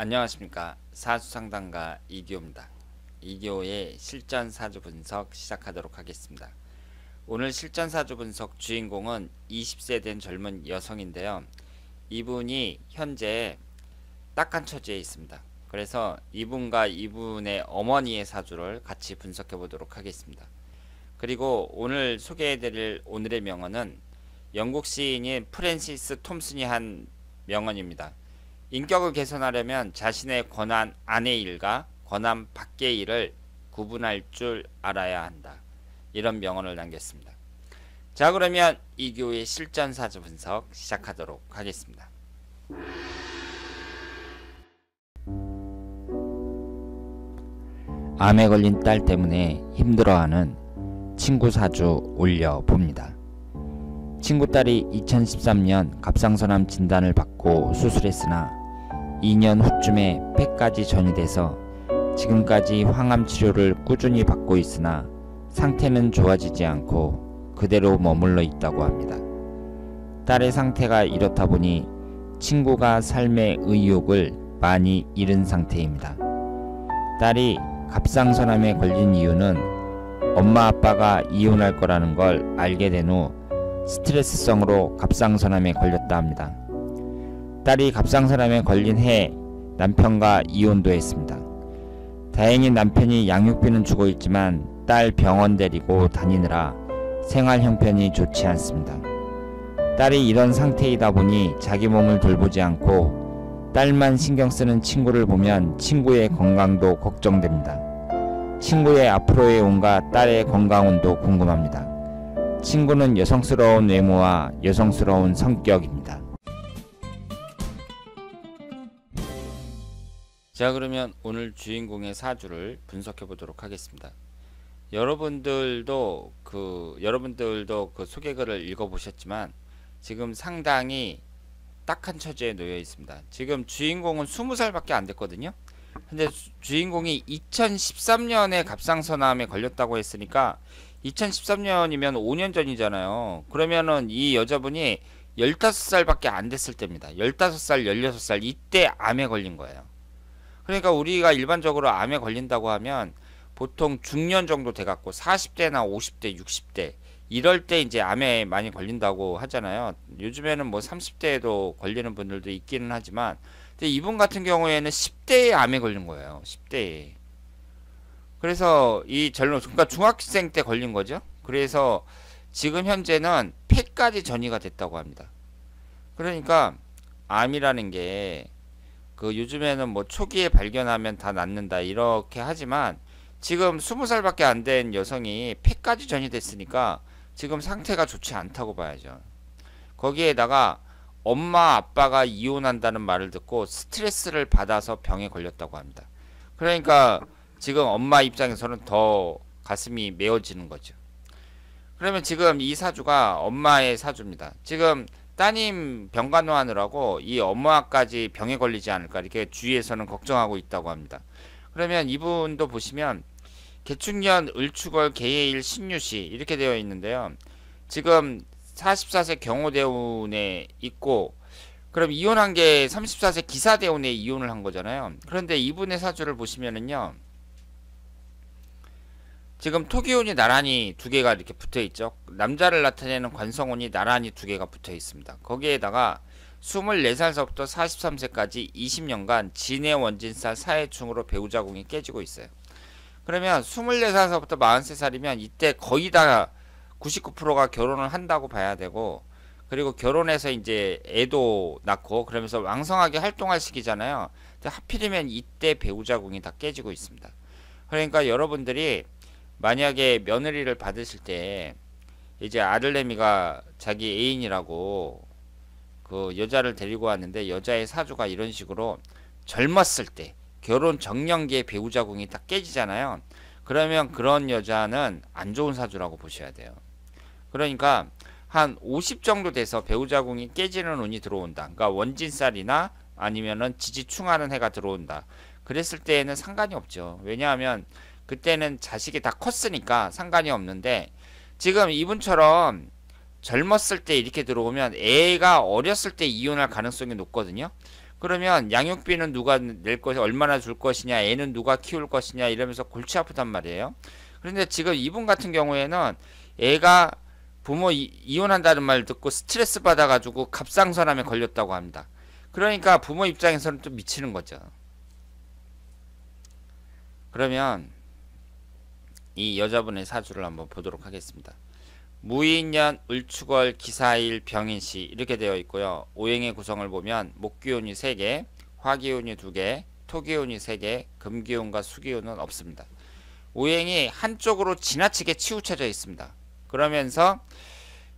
안녕하십니까. 사주상담가 이기호입니다. 이기호의 실전사주 분석 시작하도록 하겠습니다. 오늘 실전사주 분석 주인공은 20세 된 젊은 여성인데요. 이분이 현재 딱한 처지에 있습니다. 그래서 이분과 이분의 어머니의 사주를 같이 분석해 보도록 하겠습니다. 그리고 오늘 소개해드릴 오늘의 명언은 영국 시인인 프랜시스 톰슨이 한 명언입니다. 인격을 개선하려면 자신의 권한 안의 일과 권한 밖의 일을 구분할 줄 알아야 한다. 이런 명언을 남겼습니다. 자, 그러면 이교의 실전사주 분석 시작하도록 하겠습니다. 암에 걸린 딸 때문에 힘들어하는 친구 사주 올려봅니다. 친구 딸이 2013년 갑상선암 진단을 받고 수술했으나 2년 후쯤에 폐까지 전이돼서 지금까지 항암 치료를 꾸준히 받고 있으나 상태는 좋아지지 않고 그대로 머물러 있다고 합니다. 딸의 상태가 이렇다 보니 친구가 삶의 의욕을 많이 잃은 상태입니다. 딸이 갑상선암에 걸린 이유는 엄마 아빠가 이혼할 거라는 걸 알게 된 후 스트레스성으로 갑상선암에 걸렸다 합니다. 딸이 갑상선암에 걸린 해 남편과 이혼도 했습니다. 다행히 남편이 양육비는 주고 있지만 딸 병원 데리고 다니느라 생활 형편이 좋지 않습니다. 딸이 이런 상태이다 보니 자기 몸을 돌보지 않고 딸만 신경 쓰는 친구를 보면 친구의 건강도 걱정됩니다. 친구의 앞으로의 운과 딸의 건강운도 궁금합니다. 친구는 여성스러운 외모와 여성스러운 성격입니다. 자, 그러면 오늘 주인공의 사주를 분석해 보도록 하겠습니다. 여러분들도 그 소개글을 읽어 보셨지만 지금 상당히 딱한 처지에 놓여 있습니다. 지금 주인공은 20살밖에 안 됐거든요. 근데 주인공이 2013년에 갑상선암에 걸렸다고 했으니까 2013년이면 5년 전이잖아요. 그러면은 이 여자분이 15살밖에 안 됐을 때입니다. 15살, 16살 이때 암에 걸린 거예요. 그러니까 우리가 일반적으로 암에 걸린다고 하면 보통 중년 정도 돼갖고 40대나 50대, 60대 이럴 때 이제 암에 많이 걸린다고 하잖아요. 요즘에는 뭐 30대에도 걸리는 분들도 있기는 하지만 근데 이분 같은 경우에는 10대에 암에 걸린 거예요. 10대에. 그래서 그러니까 중학생 때 걸린 거죠. 그래서 지금 현재는 폐까지 전이가 됐다고 합니다. 그러니까 암이라는 게 요즘에는 뭐 초기에 발견하면 다 낫는다 이렇게 하지만 지금 20살밖에 안 된 여성이 폐까지 전이됐으니까 지금 상태가 좋지 않다고 봐야죠. 거기에다가 엄마 아빠가 이혼한다는 말을 듣고 스트레스를 받아서 병에 걸렸다고 합니다. 그러니까 지금 엄마 입장에서는 더 가슴이 메어지는 거죠. 그러면 지금 이 사주가 엄마의 사주입니다. 지금 따님 병간호하느라고 이 엄마까지 병에 걸리지 않을까 이렇게 주위에서는 걱정하고 있다고 합니다. 그러면 이분도 보시면 개축년 을축월 개해일 신유시 이렇게 되어 있는데요. 지금 44세 경호대운에 있고 그럼 이혼한 게 34세 기사대운에 이혼을 한 거잖아요. 그런데 이분의 사주를 보시면은요. 지금 토기운이 나란히 두 개가 이렇게 붙어 있죠. 남자를 나타내는 관성운이 나란히 두 개가 붙어 있습니다. 거기에다가 24살서부터 43세까지 20년간 진해 원진살 사해충으로 배우자궁이 깨지고 있어요. 그러면 24살서부터 43살이면 이때 거의 다 99%가 결혼을 한다고 봐야 되고 그리고 결혼해서 이제 애도 낳고 그러면서 왕성하게 활동할 시기잖아요. 근데 하필이면 이때 배우자궁이 다 깨지고 있습니다. 그러니까 여러분들이 만약에 며느리를 받으실 때 이제 아들내미가 자기 애인이라고 그 여자를 데리고 왔는데 여자의 사주가 이런 식으로 젊었을 때 결혼 정년기에 배우자궁이 다 깨지잖아요. 그러면 그런 여자는 안 좋은 사주라고 보셔야 돼요. 그러니까 한 50 정도 돼서 배우자궁이 깨지는 운이 들어온다. 그러니까 원진살이나 아니면은 지지충하는 해가 들어온다. 그랬을 때에는 상관이 없죠. 왜냐하면 그때는 자식이 다 컸으니까 상관이 없는데 지금 이분처럼 젊었을 때 이렇게 들어오면 애가 어렸을 때 이혼할 가능성이 높거든요. 그러면 양육비는 누가 낼 것이 얼마나 줄 것이냐, 애는 누가 키울 것이냐 이러면서 골치 아프단 말이에요. 그런데 지금 이분 같은 경우에는 애가 부모 이혼한다는 말 듣고 스트레스 받아가지고 갑상선암에 걸렸다고 합니다. 그러니까 부모 입장에서는 또 미치는 거죠. 그러면 이 여자분의 사주를 한번 보도록 하겠습니다. 무인년, 을축월, 기사일, 병인시 이렇게 되어 있고요. 오행의 구성을 보면 목기운이 3개, 화기운이 2개, 토기운이 3개, 금기운과 수기운은 없습니다. 오행이 한쪽으로 지나치게 치우쳐져 있습니다. 그러면서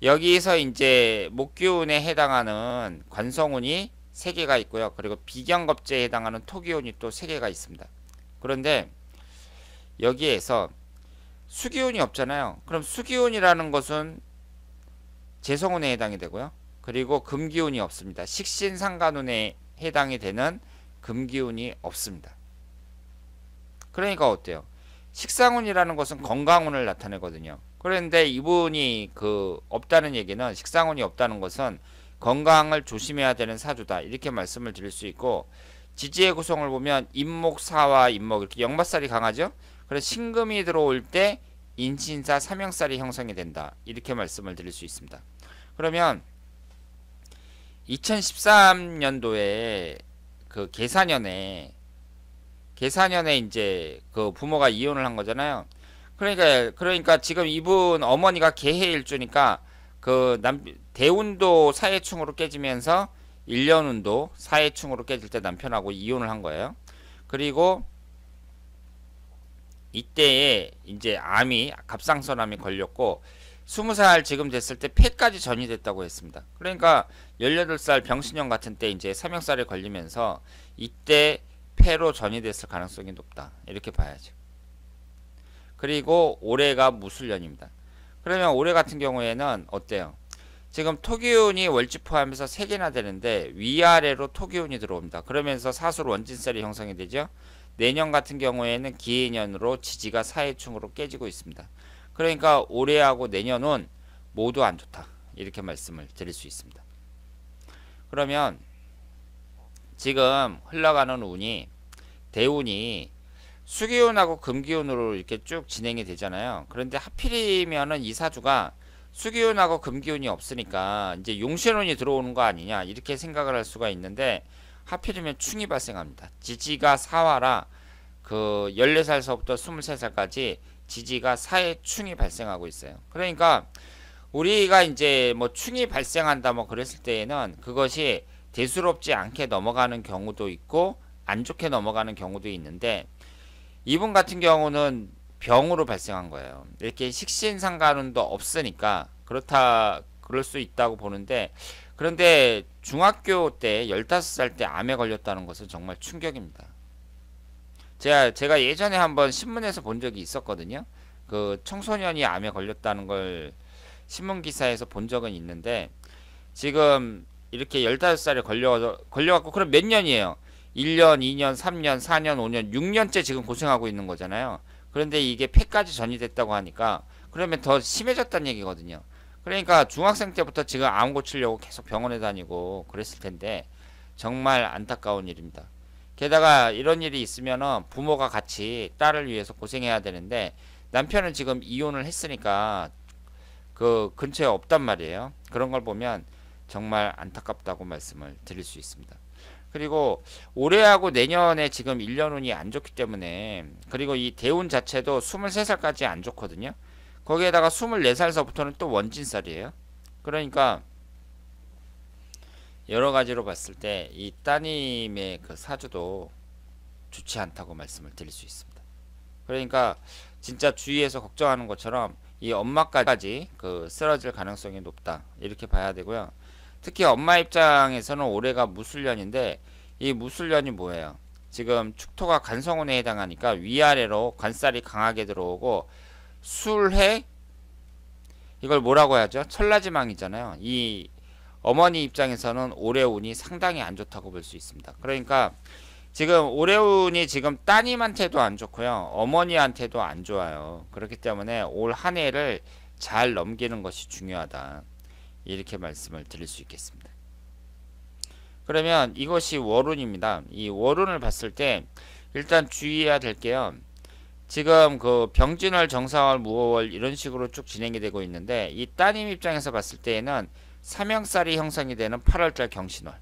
여기서 이제 목기운에 해당하는 관성운이 3개가 있고요. 그리고 비경겁제에 해당하는 토기운이 또 3개가 있습니다. 그런데 여기에서 수기운이 없잖아요. 그럼 수기운이라는 것은 재성운에 해당이 되고요. 그리고 금기운이 없습니다. 식신상간운에 해당이 되는 금기운이 없습니다. 그러니까 어때요? 식상운이라는 것은 건강운을 나타내거든요. 그런데 이분이 없다는 얘기는, 식상운이 없다는 것은 건강을 조심해야 되는 사주다 이렇게 말씀을 드릴 수 있고, 지지의 구성을 보면 임목, 사화, 임목 이렇게 역마살이 강하죠. 그래서 신금이 들어올 때 인신사, 삼형살이 형성이 된다 이렇게 말씀을 드릴 수 있습니다. 그러면 2013년도에 계사년에 이제 부모가 이혼을 한 거잖아요. 그러니까 지금 이분 어머니가 개해일주니까 대운도 사해충으로 깨지면서 1년운도 사해충으로 깨질 때 남편하고 이혼을 한 거예요. 그리고 이때에 이제 갑상선암이 걸렸고 20살 지금 됐을 때 폐까지 전이 됐다고 했습니다. 그러니까 18살 병신년 같은 때 이제 삼형살에 걸리면서 이때 폐로 전이 됐을 가능성이 높다 이렇게 봐야죠. 그리고 올해가 무술년입니다. 그러면 올해 같은 경우에는 어때요? 지금 토기운이 월지 포함해서 3개나 되는데 위아래로 토기운이 들어옵니다. 그러면서 사술 원진살이 형성이 되죠. 내년 같은 경우에는 기해년으로 지지가 사해충으로 깨지고 있습니다. 그러니까 올해하고 내년은 모두 안 좋다 이렇게 말씀을 드릴 수 있습니다. 그러면 지금 흘러가는 운이, 대운이 수기운하고 금기운으로 이렇게 쭉 진행이 되잖아요. 그런데 하필이면은 이 사주가 수기운하고 금기운이 없으니까 이제 용신운이 들어오는 거 아니냐 이렇게 생각을 할 수가 있는데, 하필이면 충이 발생합니다. 지지가 사화라 14살서부터 23살까지 지지가 사해 충이 발생하고 있어요. 그러니까 우리가 이제 뭐 충이 발생한다 뭐 그랬을 때에는 그것이 대수롭지 않게 넘어가는 경우도 있고 안 좋게 넘어가는 경우도 있는데, 이분 같은 경우는 병으로 발생한 거예요. 이렇게 식신상간운도 없으니까 그럴 수 있다고 보는데, 그런데 중학교 때 15살 때 암에 걸렸다는 것은 정말 충격입니다. 제가 예전에 한번 신문에서 본 적이 있었거든요. 청소년이 암에 걸렸다는 걸 신문 기사에서 본 적은 있는데, 지금 이렇게 15살에 걸려갖고 그럼 몇 년이에요? 1년, 2년, 3년, 4년, 5년, 6년째 지금 고생하고 있는 거잖아요. 그런데 이게 폐까지 전이 됐다고 하니까 그러면 더 심해졌다는 얘기거든요. 그러니까 중학생 때부터 지금 암 고치려고 계속 병원에 다니고 그랬을 텐데 정말 안타까운 일입니다. 게다가 이런 일이 있으면은 부모가 같이 딸을 위해서 고생해야 되는데, 남편은 지금 이혼을 했으니까 근처에 없단 말이에요. 그런 걸 보면 정말 안타깝다고 말씀을 드릴 수 있습니다. 그리고 올해하고 내년에 지금 1년운이 안 좋기 때문에, 그리고 이 대운 자체도 23살까지 안 좋거든요. 거기에다가 24살서부터는 또 원진살이에요. 그러니까 여러 가지로 봤을 때 이 따님의 사주도 좋지 않다고 말씀을 드릴 수 있습니다. 그러니까 진짜 주위에서 걱정하는 것처럼 이 엄마까지 쓰러질 가능성이 높다 이렇게 봐야 되고요. 특히 엄마 입장에서는 올해가 무술년인데, 이 무술년이 뭐예요? 지금 축토가 간성운에 해당하니까 위아래로 관살이 강하게 들어오고, 술해, 이걸 뭐라고 하죠? 천라지망이잖아요. 이 어머니 입장에서는 올해 운이 상당히 안 좋다고 볼 수 있습니다. 그러니까 지금 올해 운이 지금 따님한테도 안 좋고요, 어머니한테도 안 좋아요. 그렇기 때문에 올 한 해를 잘 넘기는 것이 중요하다 이렇게 말씀을 드릴 수 있겠습니다. 그러면 이것이 월운입니다. 이 월운을 봤을 때 일단 주의해야 될 게요. 지금 그 병진월, 정사월, 무호월 이런 식으로 쭉 진행이 되고 있는데 이 따님 입장에서 봤을 때에는 삼형살이 형성이 되는 8월달 경신월,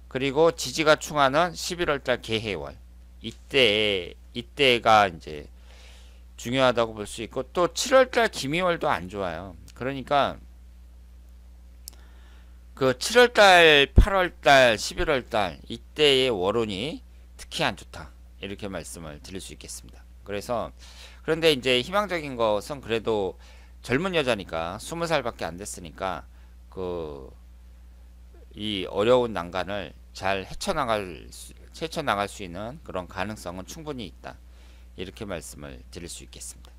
그리고 지지가 충하는 11월달 개해월, 이때가 이제 중요하다고 볼 수 있고, 또 7월달 기미월도 안 좋아요. 그러니까 그 7월달, 8월달, 11월달 이때의 월운이 특히 안 좋다, 이렇게 말씀을 드릴 수 있겠습니다. 그래서 그런데 이제 희망적인 것은 그래도 젊은 여자니까 20살밖에 안 됐으니까 그 이 어려운 난간을 잘 헤쳐나갈 수 있는 그런 가능성은 충분히 있다, 이렇게 말씀을 드릴 수 있겠습니다.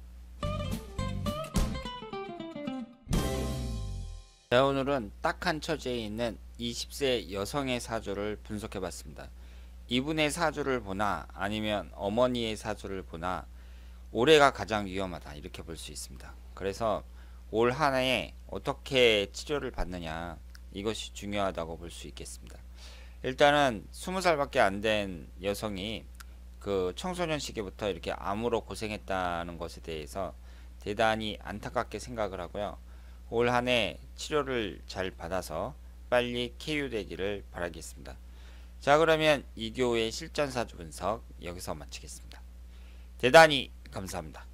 자, 오늘은 딱한 처지에 있는 20세 여성의 사주를 분석해 봤습니다. 이분의 사주를 보나 아니면 어머니의 사주를 보나 올해가 가장 위험하다, 이렇게 볼 수 있습니다. 그래서 올 한 해에 어떻게 치료를 받느냐, 이것이 중요하다고 볼 수 있겠습니다. 일단은 20살밖에 안 된 여성이 그 청소년 시기부터 이렇게 암으로 고생했다는 것에 대해서 대단히 안타깝게 생각을 하고요. 올 한 해 치료를 잘 받아서 빨리 쾌유되기를 바라겠습니다. 자, 그러면 이교의 실전사주 분석 여기서 마치겠습니다. 대단히 감사합니다.